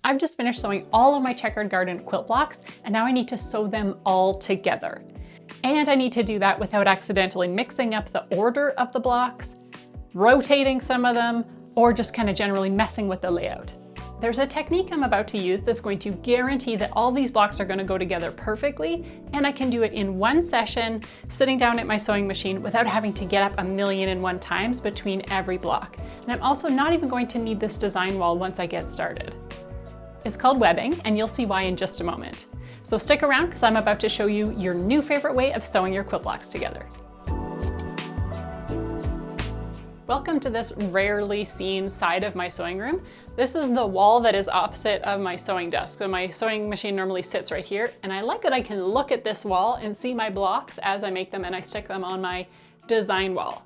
I've just finished sewing all of my checkered garden quilt blocks, and now I need to sew them all together. And I need to do that without accidentally mixing up the order of the blocks, rotating some of them, or just kind of generally messing with the layout. There's a technique I'm about to use that's going to guarantee that all these blocks are going to go together perfectly, and I can do it in one session, sitting down at my sewing machine without having to get up 1,000,001 times between every block. And I'm also not even going to need this design wall once I get started. It's called webbing, and you'll see why in just a moment. So stick around because I'm about to show you your new favorite way of sewing your quilt blocks together. Welcome to this rarely seen side of my sewing room. This is the wall that is opposite of my sewing desk. So my sewing machine normally sits right here, and I like that I can look at this wall and see my blocks as I make them and I stick them on my design wall.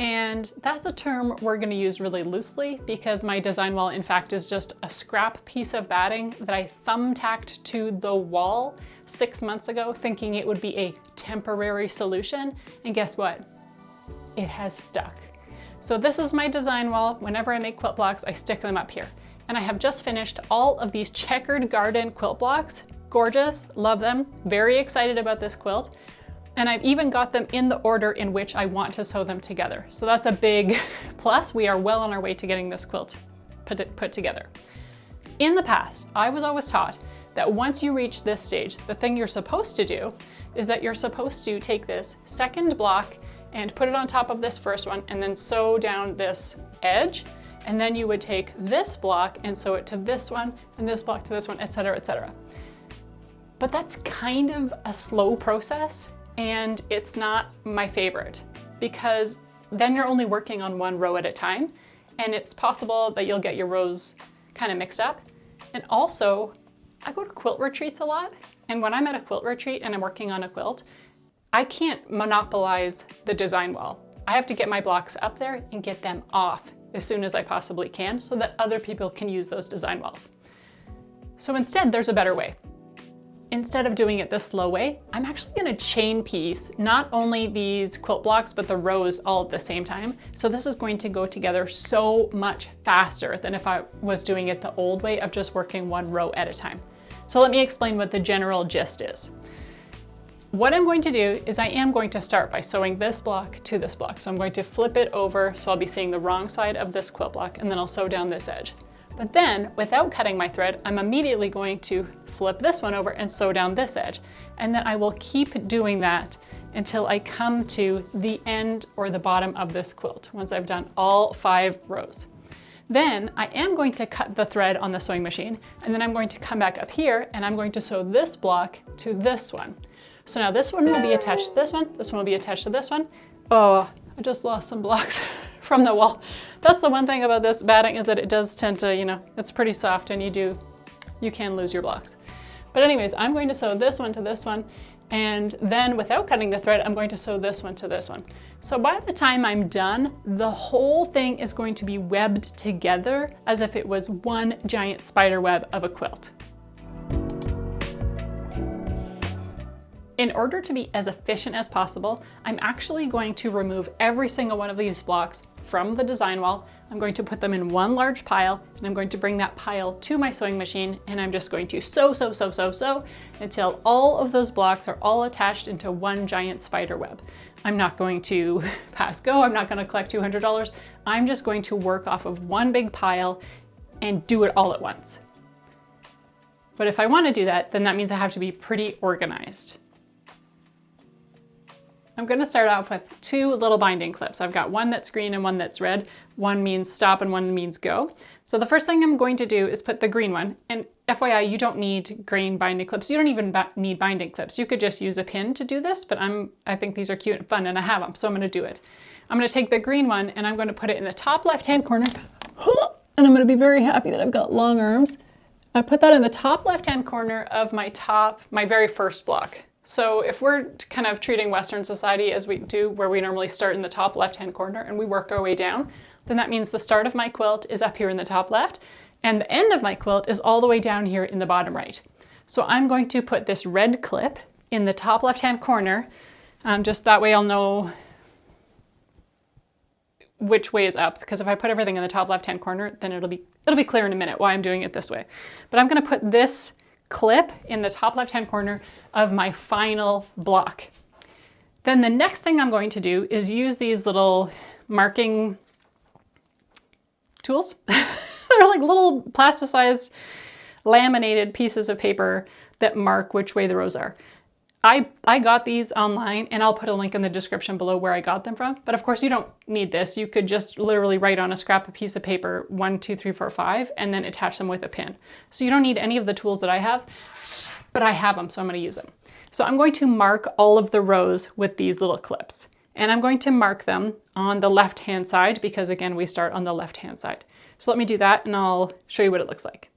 And that's a term we're going to use really loosely because my design wall in fact is just a scrap piece of batting that I thumbtacked to the wall 6 months ago thinking it would be a temporary solution, and guess what? It has stuck. So this is my design wall. Whenever I make quilt blocks, I stick them up here. And I have just finished all of these checkered garden quilt blocks. Gorgeous, love them, very excited about this quilt. And I've even got them in the order in which I want to sew them together. So that's a big plus. We are well on our way to getting this quilt put together. In the past, I was always taught that once you reach this stage, the thing you're supposed to do is that you're supposed to take this second block and put it on top of this first one and then sew down this edge. And then you would take this block and sew it to this one and this block to this one, etc., etc. But that's kind of a slow process, and it's not my favorite because then you're only working on one row at a time, and it's possible that you'll get your rows kind of mixed up. And also, I go to quilt retreats a lot, and when I'm at a quilt retreat and I'm working on a quilt, I can't monopolize the design wall. I have to get my blocks up there and get them off as soon as I possibly can so that other people can use those design walls. So instead, there's a better way. Instead of doing it the slow way, I'm actually gonna chain piece not only these quilt blocks, but the rows all at the same time. So this is going to go together so much faster than if I was doing it the old way of just working one row at a time. So let me explain what the general gist is. What I'm going to do is I am going to start by sewing this block to this block. So I'm going to flip it over so I'll be seeing the wrong side of this quilt block, and then I'll sew down this edge. But then, without cutting my thread, I'm immediately going to flip this one over and sew down this edge. And then I will keep doing that until I come to the end or the bottom of this quilt, once I've done all 5 rows. Then I am going to cut the thread on the sewing machine, and then I'm going to come back up here and I'm going to sew this block to this one. So now this one will be attached to this one will be attached to this one. Oh, I just lost some blocks from the wall. That's the one thing about this batting is that it does tend to, it's pretty soft and you can lose your blocks. But anyways, I'm going to sew this one to this one, and then without cutting the thread, I'm going to sew this one to this one. So by the time I'm done, the whole thing is going to be webbed together as if it was one giant spider web of a quilt. In order to be as efficient as possible, I'm actually going to remove every single one of these blocks from the design wall. I'm going to put them in one large pile, and I'm going to bring that pile to my sewing machine, and I'm just going to sew until all of those blocks are all attached into one giant spider web. I'm not going to pass go, I'm not going to collect $200. I'm just going to work off of one big pile and do it all at once. But if I want to do that, then that means I have to be pretty organized. I'm going to start off with 2 little binding clips. I've got one that's green and one that's red. One means stop and one means go. So the first thing I'm going to do is put the green one. And FYI, you don't need green binding clips. You don't even need binding clips. You could just use a pin to do this, but I think these are cute and fun and I have them, so I'm going to do it. I'm going to take the green one and I'm going to put it in the top left-hand corner. And I'm going to be very happy that I've got long arms. I put that in the top left-hand corner of my very first block. So if we're kind of treating Western society as we do, where we normally start in the top left-hand corner and we work our way down, then that means the start of my quilt is up here in the top left, and the end of my quilt is all the way down here in the bottom right. So I'm going to put this red clip in the top left-hand corner, just that way I'll know which way is up, because if I put everything in the top left-hand corner, then it'll be clear in a minute why I'm doing it this way. But I'm gonna put this clip in the top left-hand corner of my final block. Then the next thing I'm going to do is use these little marking tools. They're like little plasticized laminated pieces of paper that mark which way the rows are. I got these online, and I'll put a link in the description below where I got them from. But of course you don't need this. You could just literally write on a piece of paper 1, 2, 3, 4, 5, and then attach them with a pin. So you don't need any of the tools that I have, but I have them, so I'm going to use them. So I'm going to mark all of the rows with these little clips. And I'm going to mark them on the left-hand side because, again, we start on the left-hand side. So let me do that, and I'll show you what it looks like.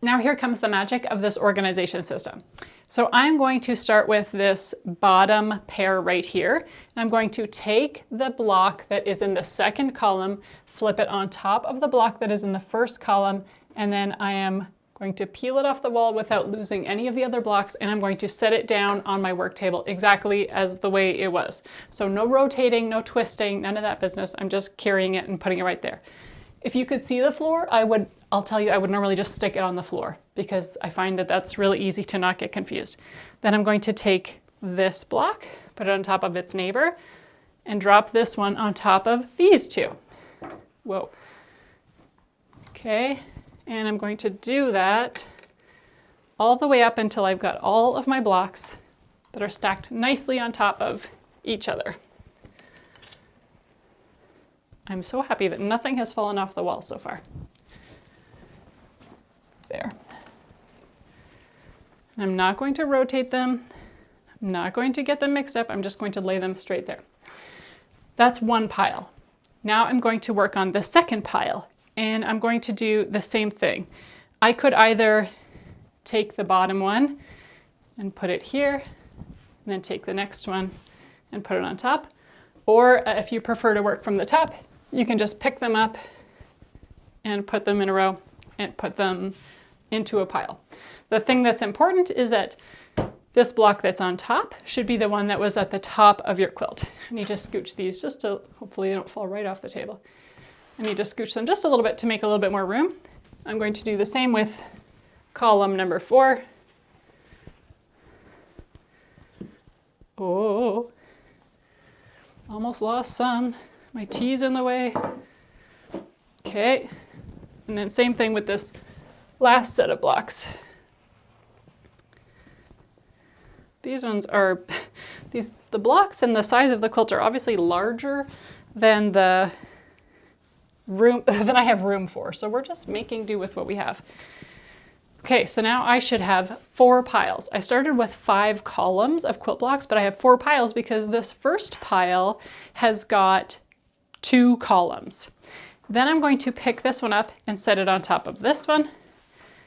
Now here comes the magic of this organization system. So I'm going to start with this bottom pair right here. And I'm going to take the block that is in the second column, flip it on top of the block that is in the first column, and then I am going to peel it off the wall without losing any of the other blocks, and I'm going to set it down on my work table exactly as the way it was. So no rotating, no twisting, none of that business. I'm just carrying it and putting it right there. If you could see the floor, I'll tell you, I would normally just stick it on the floor because I find that that's really easy to not get confused. Then I'm going to take this block, put it on top of its neighbor, and drop this one on top of these two. Whoa. Okay, and I'm going to do that all the way up until I've got all of my blocks that are stacked nicely on top of each other. I'm so happy that nothing has fallen off the wall so far. There. I'm not going to rotate them. I'm not going to get them mixed up. I'm just going to lay them straight there. That's one pile. Now I'm going to work on the second pile, and I'm going to do the same thing. I could either take the bottom one and put it here, and then take the next one and put it on top. Or if you prefer to work from the top, you can just pick them up and put them in a row and put them into a pile. The thing that's important is that this block that's on top should be the one that was at the top of your quilt. I need to scooch these just to, hopefully they don't fall right off the table. I need to scooch them just a little bit to make a little bit more room. I'm going to do the same with column number 4. Oh, almost lost some. My T's in the way. Okay, and then same thing with this last set of blocks. These ones are, the blocks and the size of the quilt are obviously larger than the room, than I have room for. So we're just making do with what we have. Okay, so now I should have 4 piles. I started with 5 columns of quilt blocks, but I have 4 piles because this first pile has got 2 columns. Then I'm going to pick this one up and set it on top of this one,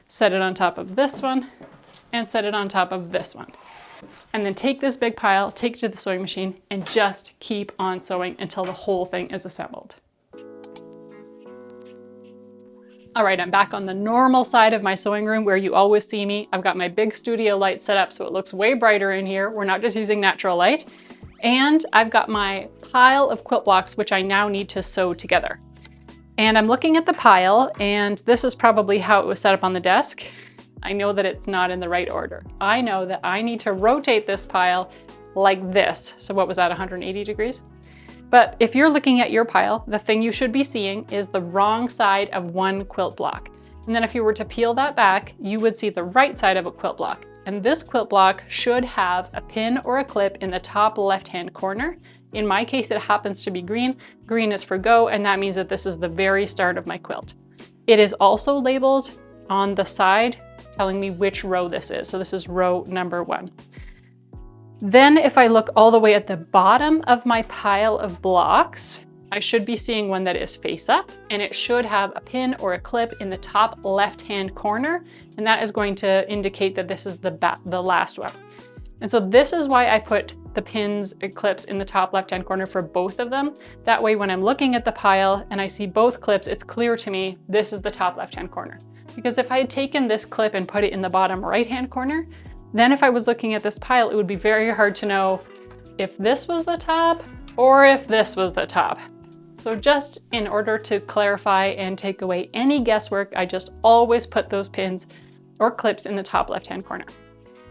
set it on top of this one, and set it on top of this one. And then take this big pile, take it to the sewing machine, and just keep on sewing until the whole thing is assembled. All right, I'm back on the normal side of my sewing room where you always see me. I've got my big studio light set up so it looks way brighter in here. We're not just using natural light. And I've got my pile of quilt blocks, which I now need to sew together. And I'm looking at the pile, and this is probably how it was set up on the desk. I know that it's not in the right order. I know that I need to rotate this pile like this. So what was that, 180 degrees? But if you're looking at your pile, the thing you should be seeing is the wrong side of one quilt block. And then if you were to peel that back, you would see the right side of a quilt block. And this quilt block should have a pin or a clip in the top left-hand corner. In my case, it happens to be green. Green is for go, and that means that this is the very start of my quilt. It is also labeled on the side, telling me which row this is. So this is row number 1. Then if I look all the way at the bottom of my pile of blocks, I should be seeing one that is face up, and it should have a pin or a clip in the top left-hand corner, and that is going to indicate that this is the last one. And so this is why I put the pins and clips in the top left-hand corner for both of them. That way when I'm looking at the pile and I see both clips, it's clear to me this is the top left-hand corner. Because if I had taken this clip and put it in the bottom right-hand corner, then if I was looking at this pile, it would be very hard to know if this was the top or if this was the top. So just in order to clarify and take away any guesswork, I just always put those pins or clips in the top left-hand corner.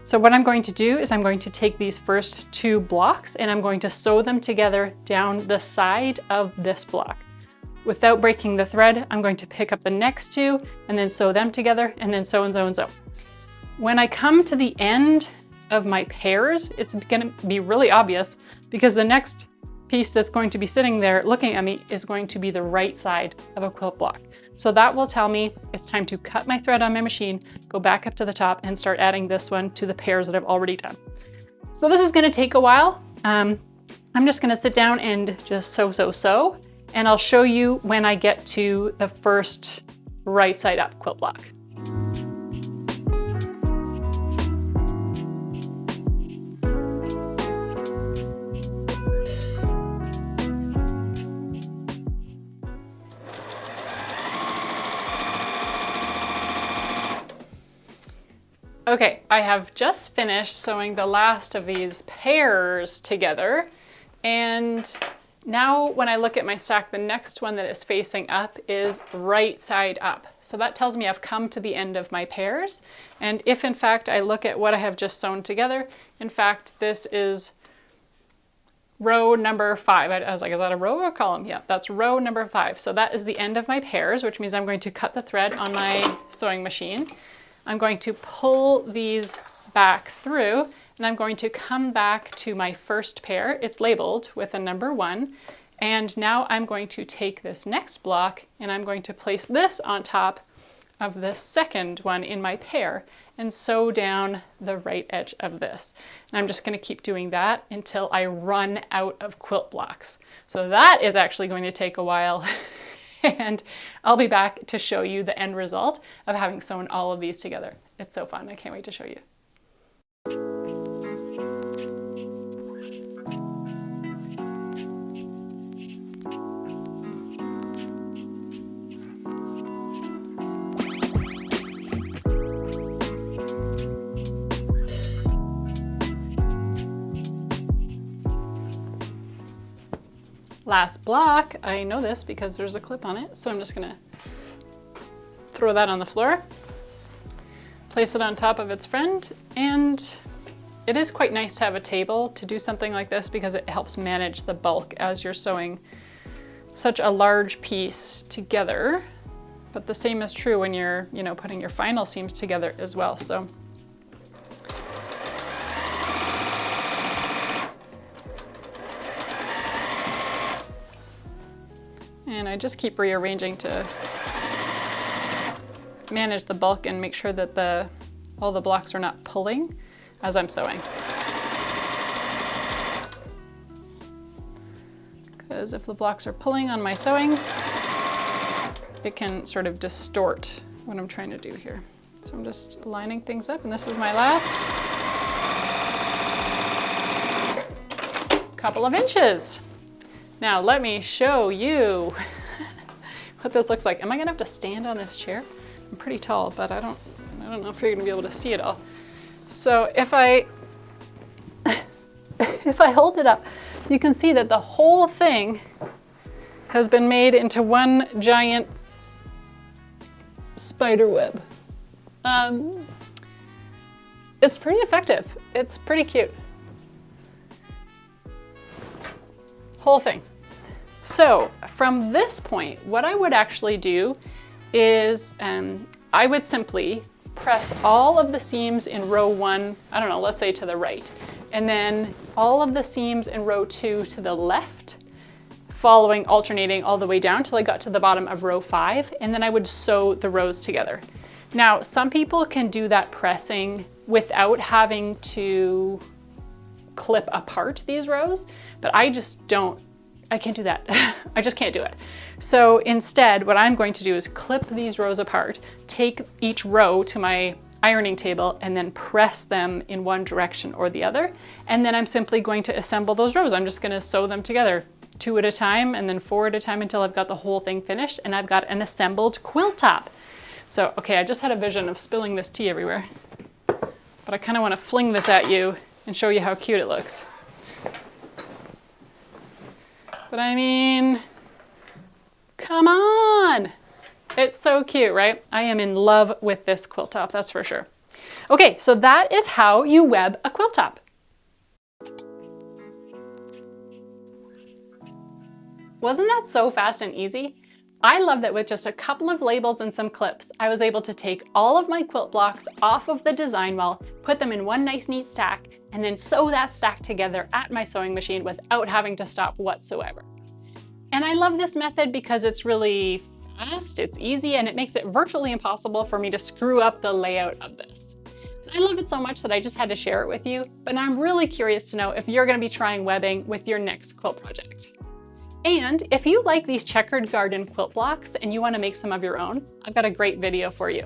So what I'm going to do is I'm going to take these first 2 blocks and I'm going to sew them together down the side of this block. Without breaking the thread, I'm going to pick up the next 2 and then sew them together and then sew and sew and sew. When I come to the end of my pairs, it's going to be really obvious because the next piece that's going to be sitting there looking at me is going to be the right side of a quilt block. So that will tell me it's time to cut my thread on my machine, go back up to the top and start adding this one to the pairs that I've already done. So this is going to take a while. I'm just going to sit down and just sew, and I'll show you when I get to the first right side up quilt block. Okay, I have just finished sewing the last of these pairs together, and now when I look at my stack, the next one that is facing up is right side up. So that tells me I've come to the end of my pairs, and if in fact I look at what I have just sewn together, in fact this is row number 5. I was like, is that a row or a column? Yeah, that's row number 5. So that is the end of my pairs, which means I'm going to cut the thread on my sewing machine. I'm going to pull these back through and I'm going to come back to my first pair. It's labeled with a number 1. And now I'm going to take this next block and I'm going to place this on top of this second one in my pair and sew down the right edge of this. And I'm just going to keep doing that until I run out of quilt blocks. So that is actually going to take a while. And I'll be back to show you the end result of having sewn all of these together. It's so fun. I can't wait to show you. Last block, I know this because there's a clip on it, so I'm just gonna throw that on the floor, place it on top of its friend, and it is quite nice to have a table to do something like this because it helps manage the bulk as you're sewing such a large piece together. But the same is true when you're, putting your final seams together as well. So and I just keep rearranging to manage the bulk and make sure that all the blocks are not pulling as I'm sewing. Because if the blocks are pulling on my sewing, it can sort of distort what I'm trying to do here. So I'm just lining things up, and this is my last couple of inches. Now let me show you what this looks like. Am I gonna have to stand on this chair? I'm pretty tall, but I don't know if you're gonna be able to see it all. So if I hold it up, you can see that the whole thing has been made into one giant spider web. It's pretty effective. It's pretty cute. Whole thing. So from this point, what I would actually do is I would simply press all of the seams in row 1, I don't know, let's say to the right, and then all of the seams in row 2 to the left, alternating all the way down till I got to the bottom of row 5, and then I would sew the rows together. Now, some people can do that pressing without having to clip apart these rows, but I can't do that. I just can't do it. So instead, what I'm going to do is clip these rows apart, take each row to my ironing table, and then press them in one direction or the other. And then I'm simply going to assemble those rows. I'm just going to sew them together 2 at a time and then 4 at a time until I've got the whole thing finished and I've got an assembled quilt top. So, okay, I just had a vision of spilling this tea everywhere. but I kind of want to fling this at you and show you how cute it looks. But I mean, come on! It's so cute, right? I am in love with this quilt top, that's for sure. Okay, so that is how you web a quilt top. Wasn't that so fast and easy? I love that with just a couple of labels and some clips, I was able to take all of my quilt blocks off of the design wall, put them in one nice neat stack, and then sew that stack together at my sewing machine without having to stop whatsoever. And I love this method because it's really fast, it's easy, and it makes it virtually impossible for me to screw up the layout of this. I love it so much that I just had to share it with you, but I'm really curious to know if you're going to be trying webbing with your next quilt project. And if you like these checkered garden quilt blocks and you want to make some of your own, I've got a great video for you.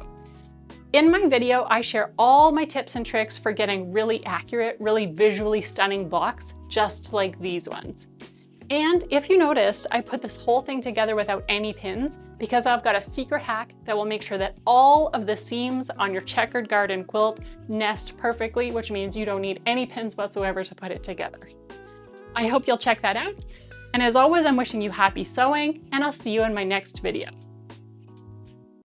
In my video, I share all my tips and tricks for getting really accurate, really visually stunning blocks, just like these ones. And if you noticed, I put this whole thing together without any pins because I've got a secret hack that will make sure that all of the seams on your checkered garden quilt nest perfectly, which means you don't need any pins whatsoever to put it together. I hope you'll check that out. And as always, I'm wishing you happy sewing, and I'll see you in my next video.